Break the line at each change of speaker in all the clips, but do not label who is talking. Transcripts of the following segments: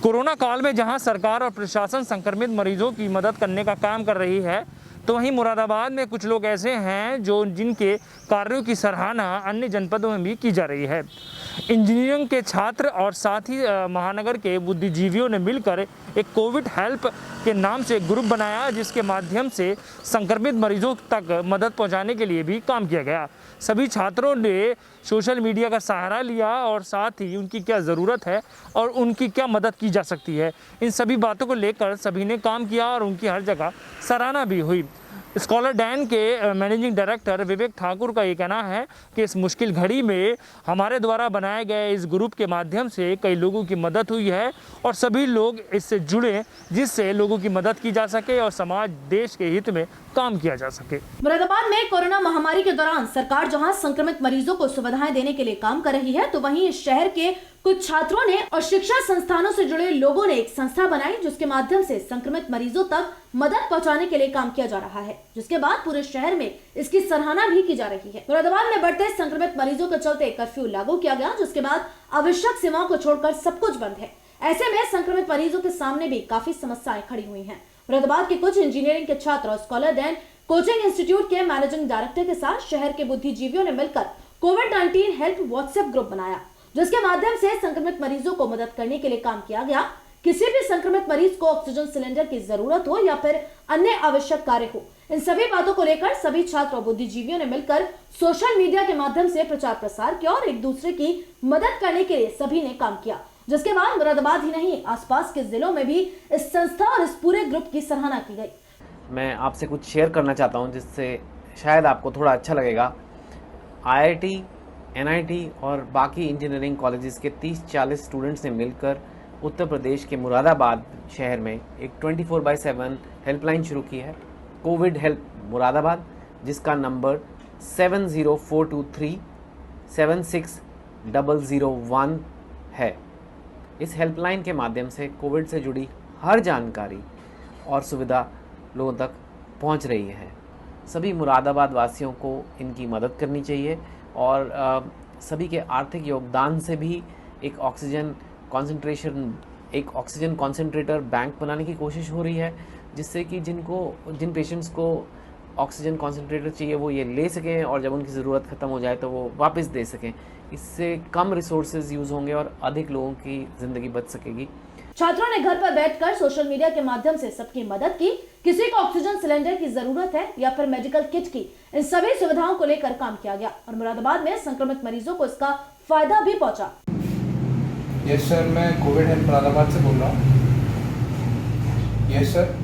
Corona काल में जहां सरकार और प्रशासन संक्रमित मरीजों की मदद करने का काम कर रही है, तो वहीं मुरादाबाद में कुछ लोग ऐसे हैं जिनके कार्यों की सराहना अन्य जनपदों में भी की जा रही है। इंजीनियरिंग के छात्र और साथ ही महानगर के बुद्धिजीवियों ने मिलकर एक कोविड हेल्प के नाम से ग्रुप बनाया, जिसके माध्यम से संक्रमित मरीजों तक मदद पहुंचाने के लिए भी काम किया गया। सभी छात्रों ने सोशल मीडिया का सहारा लिया और साथ ही उनकी क्या ज़रूरत है और उनकी क्या मदद की जा सकती है, इन सभी बातों को लेकर सभी ने काम किया और उनकी हर जगह सराहना भी हुई। स्कॉलर डैन के मैनेजिंग डायरेक्टर विवेक ठाकुर का ये कहना है कि इस मुश्किल घड़ी में हमारे द्वारा बनाए गए इस ग्रुप के माध्यम से कई लोगों की मदद हुई है और सभी लोग इससे जुड़े, जिससे लोगों की मदद की जा सके और समाज देश के हित में काम किया जा सके।
मुरादाबाद में कोरोना महामारी के दौरान सरकार जहां संक्रमित मरीजों को सुविधाएं देने के लिए काम कर रही है, तो वहीं इस शहर के कुछ छात्रों ने और शिक्षा संस्थानों से जुड़े लोगों ने एक संस्था बनाई, जिसके माध्यम से संक्रमित मरीजों तक मदद पहुंचाने के लिए काम किया जा रहा है, जिसके बाद पूरे शहर में इसकी सराहना भी की जा रही है। मुरादाबाद में बढ़ते संक्रमित मरीजों के चलते कर्फ्यू लागू किया गया, जिसके बाद आवश्यक सेवाओं को छोड़कर सब कुछ बंद है। ऐसे में संक्रमित मरीजों के सामने भी काफी समस्याएं खड़ी हुई है। मुरादाबाद के कुछ इंजीनियरिंग के छात्र और स्कॉलर डैन कोचिंग इंस्टीट्यूट के मैनेजिंग डायरेक्टर के साथ शहर के बुद्धिजीवियों ने मिलकर कोविड-19 हेल्प व्हाट्सएप ग्रुप बनाया, जिसके माध्यम से संक्रमित मरीजों को मदद करने के लिए काम किया गया। किसी भी संक्रमित मरीज को ऑक्सीजन सिलेंडर की जरूरत हो या फिर अन्य आवश्यक कार्य हो, इन सभी बातों को लेकर सभी छात्र और बुद्धिजीवियों ने मिलकर सोशल मीडिया के माध्यम से प्रचार प्रसार किया और एक दूसरे की मदद करने के लिए सभी ने काम किया, जिसके बाद मुरादाबाद ही नहीं आसपास के जिलों में भी इस संस्था और इस पूरे ग्रुप की सराहना की गई।
मैं आपसे कुछ शेयर करना चाहता हूं, जिससे शायद आपको थोड़ा अच्छा लगेगा। IIT, NIT और बाकी इंजीनियरिंग कॉलेजेस के 30-40 स्टूडेंट्स ने मिलकर उत्तर प्रदेश के मुरादाबाद शहर में एक 24/7 हेल्पलाइन शुरू की है, कोविड हेल्प मुरादाबाद, जिसका नंबर 7042376001 है। इस हेल्पलाइन के माध्यम से कोविड से जुड़ी हर जानकारी और सुविधा लोगों तक पहुंच रही है। सभी मुरादाबाद वासियों को इनकी मदद करनी चाहिए और सभी के आर्थिक योगदान से भी एक ऑक्सीजन कॉन्सेंट्रेटर बैंक बनाने की कोशिश हो रही है, जिससे कि जिन पेशेंट्स को ऑक्सीजन कॉन्सेंट्रेटर चाहिए वो ये ले सकें और जब उनकी ज़रूरत ख़त्म हो जाए तो वो वापस दे सकें। इससे कम रिसोर्सेज यूज़ होंगे और अधिक लोगों की ज़िंदगी बच सकेगी।
छात्रों ने घर पर बैठकर सोशल मीडिया के माध्यम से सबकी मदद की। किसी को ऑक्सीजन सिलेंडर की जरूरत है या फिर मेडिकल किट की, इन सभी सुविधाओं को लेकर काम किया गया और मुरादाबाद में संक्रमित मरीजों को इसका फायदा भी पहुंचा।
यस सर, मैं कोविड हेल्प मुरादाबाद से बोल रहा हूँ। यस सर,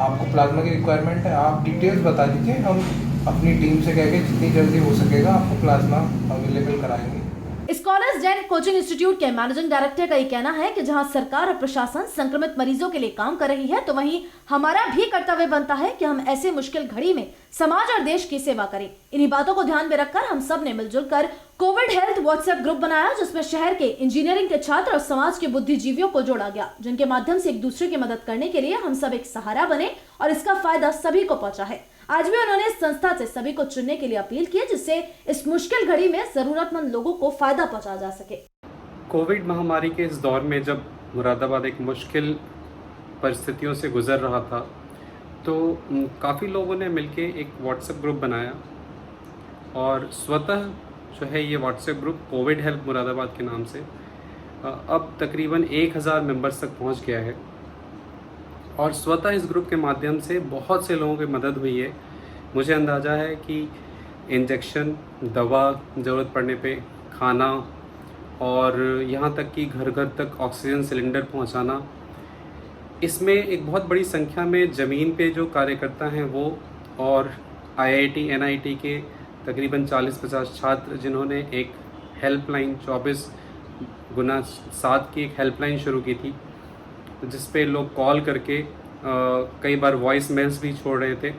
आपको प्लाज्मा की रिक्वायरमेंट है, आप डिटेल्स बता दीजिए, हम अपनी टीम से कह के जितनी जल्दी हो सकेगा आपको प्लाज्मा अवेलेबल कराएंगे।
स्कॉलर्स डैन कोचिंग इंस्टीट्यूट के मैनेजिंग डायरेक्टर का ये कहना है कि जहां सरकार और प्रशासन संक्रमित मरीजों के लिए काम कर रही है, तो वहीं हमारा भी कर्तव्य बनता है कि हम ऐसे मुश्किल घड़ी में समाज और देश की सेवा करें। इन्हीं बातों को ध्यान में रखकर हम सब ने मिलजुल कर कोविड हेल्थ व्हाट्सएप ग्रुप बनाया, जिसमें शहर के इंजीनियरिंग के छात्र और समाज के बुद्धिजीवियों को जोड़ा गया, जिनके माध्यम से एक दूसरे की मदद करने के लिए हम सब एक सहारा बने और इसका फायदा सभी को पहुंचा है। आज भी उन्होंने इस संस्था से सभी को चुनने के लिए अपील की, जिससे इस मुश्किल घड़ी में जरूरतमंद लोगों को फायदा पहुंचाया जा सके।
कोविड महामारी के इस दौर में जब मुरादाबाद एक मुश्किल परिस्थितियों से गुजर रहा था, तो काफ़ी लोगों ने मिलके एक व्हाट्सएप ग्रुप बनाया और स्वतः जो है ये WhatsApp group Covid help Moradabad के नाम से अब तकरीबन 1000 मेंबर्स तक पहुंच गया है और स्वतः इस ग्रुप के माध्यम से बहुत से लोगों की मदद हुई है। मुझे अंदाज़ा है कि इंजेक्शन, दवा, ज़रूरत पड़ने पे खाना और यहाँ तक कि घर घर तक ऑक्सीजन सिलेंडर पहुँचाना, इसमें एक बहुत बड़ी संख्या में ज़मीन पे जो कार्यकर्ता हैं वो और IIT, NIT के तकरीबन 40-50 छात्र, जिन्होंने एक हेल्पलाइन 24x7 की एक हेल्पलाइन शुरू की थी, जिस पे लोग कॉल करके कई बार वॉइस मेल्स भी छोड़ रहे थे।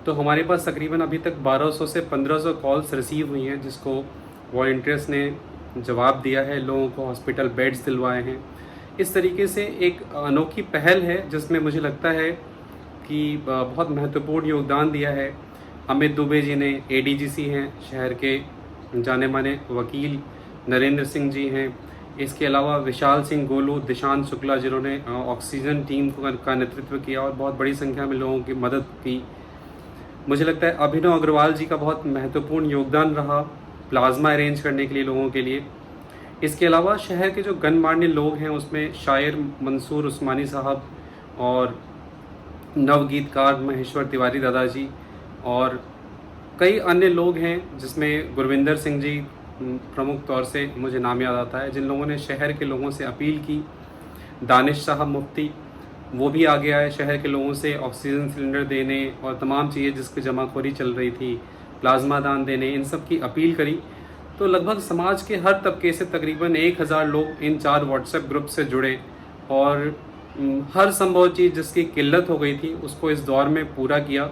तो हमारे पास तकरीबन अभी तक 1200 से 1500 कॉल्स रिसीव हुई हैं, जिसको वॉलंटियर्स ने जवाब दिया है, लोगों को हॉस्पिटल बेड्स दिलवाए हैं। इस तरीके से एक अनोखी पहल है जिसमें मुझे लगता है कि बहुत महत्वपूर्ण योगदान दिया है। अमित दुबे जी ने, ADGC हैं शहर के जाने माने वकील, नरेंद्र सिंह जी हैं, इसके अलावा विशाल सिंह गोलू, दिशांत शुक्ला, जिन्होंने ऑक्सीजन टीम का नेतृत्व किया और बहुत बड़ी संख्या में लोगों की मदद की। मुझे लगता है अभिनव अग्रवाल जी का बहुत महत्वपूर्ण योगदान रहा प्लाज्मा अरेंज करने के लिए लोगों के लिए। इसके अलावा शहर के जो गणमान्य लोग हैं उसमें शायर मंसूर उस्मानी साहब और नवगीतकार महेश्वर तिवारी दादाजी और कई अन्य लोग हैं, जिसमें गुरविंदर सिंह जी प्रमुख तौर से मुझे नाम याद आता है, जिन लोगों ने शहर के लोगों से अपील की। दानिश साहब मुफ्ती, वो भी आगे आए शहर के लोगों से ऑक्सीजन सिलेंडर देने और तमाम चीज़ें जिसकी जमाखोरी चल रही थी, प्लाज्मा दान देने, इन सब की अपील करी। तो लगभग समाज के हर तबके से तकरीबन 1000 लोग इन 4 व्हाट्सएप ग्रुप से जुड़े और हर संभव चीज़ जिसकी किल्लत हो गई थी उसको इस दौर में पूरा किया।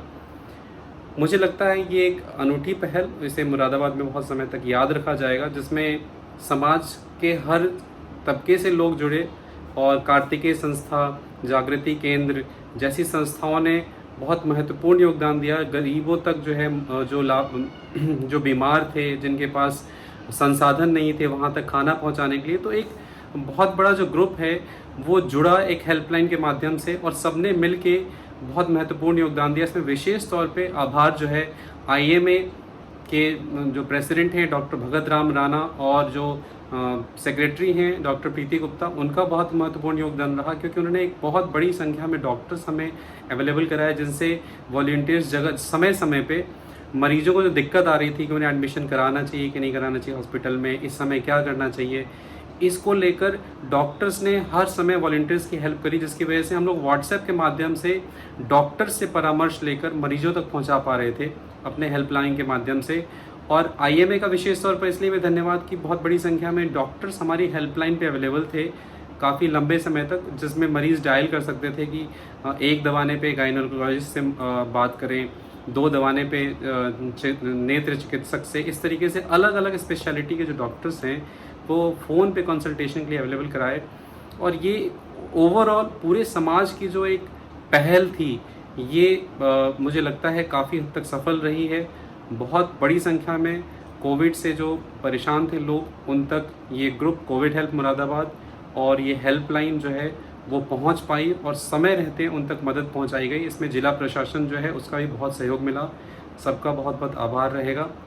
मुझे लगता है ये एक अनूठी पहल, इसे मुरादाबाद में बहुत समय तक याद रखा जाएगा, जिसमें समाज के हर तबके से लोग जुड़े और कार्तिकेय संस्था, जागृति केंद्र जैसी संस्थाओं ने बहुत महत्वपूर्ण योगदान दिया। गरीबों तक जो है जो बीमार थे, जिनके पास संसाधन नहीं थे, वहाँ तक खाना पहुँचाने के लिए, तो एक बहुत बड़ा जो ग्रुप है वो जुड़ा एक हेल्पलाइन के माध्यम से और सबने मिल के बहुत महत्वपूर्ण योगदान दिया। इसमें विशेष तौर पे आभार जो है IMA के जो प्रेसिडेंट हैं डॉक्टर भगत राम राणा और जो सेक्रेटरी हैं डॉक्टर प्रीति गुप्ता, उनका बहुत महत्वपूर्ण योगदान रहा, क्योंकि उन्होंने एक बहुत बड़ी संख्या में डॉक्टर्स हमें अवेलेबल कराया, जिनसे वॉलंटियर्स जगह समय समय पे मरीजों को जो दिक्कत आ रही थी कि उन्हें एडमिशन कराना चाहिए कि नहीं कराना चाहिए हॉस्पिटल में, इस समय क्या करना चाहिए, इसको लेकर डॉक्टर्स ने हर समय वॉलंटियर्स की हेल्प करी, जिसकी वजह से हम लोग व्हाट्सएप के माध्यम से डॉक्टर्स से परामर्श लेकर मरीजों तक पहुंचा पा रहे थे अपने हेल्पलाइन के माध्यम से। और IMA का विशेष तौर पर इसलिए मैं धन्यवाद कि बहुत बड़ी संख्या में डॉक्टर्स हमारी हेल्पलाइन पे अवेलेबल थे काफ़ी लंबे समय तक, जिसमें मरीज़ डायल कर सकते थे कि एक दवाने पे गायनोकोलॉजिस्ट से बात करें, 2 दवाने पे नेत्र चिकित्सक से, इस तरीके से अलग अलग स्पेशलिटी के जो डॉक्टर्स हैं वो फ़ोन पे कंसल्टेशन के लिए अवेलेबल कराए। और ये ओवरऑल पूरे समाज की जो एक पहल थी ये मुझे लगता है काफ़ी हद तक सफल रही है। बहुत बड़ी संख्या में कोविड से जो परेशान थे लोग, उन तक ये ग्रुप कोविड हेल्प मुरादाबाद और ये हेल्पलाइन जो है वो पहुंच पाई और समय रहते उन तक मदद पहुंचाई गई। इसमें जिला प्रशासन जो है उसका भी बहुत सहयोग मिला। सबका बहुत बहुत आभार रहेगा।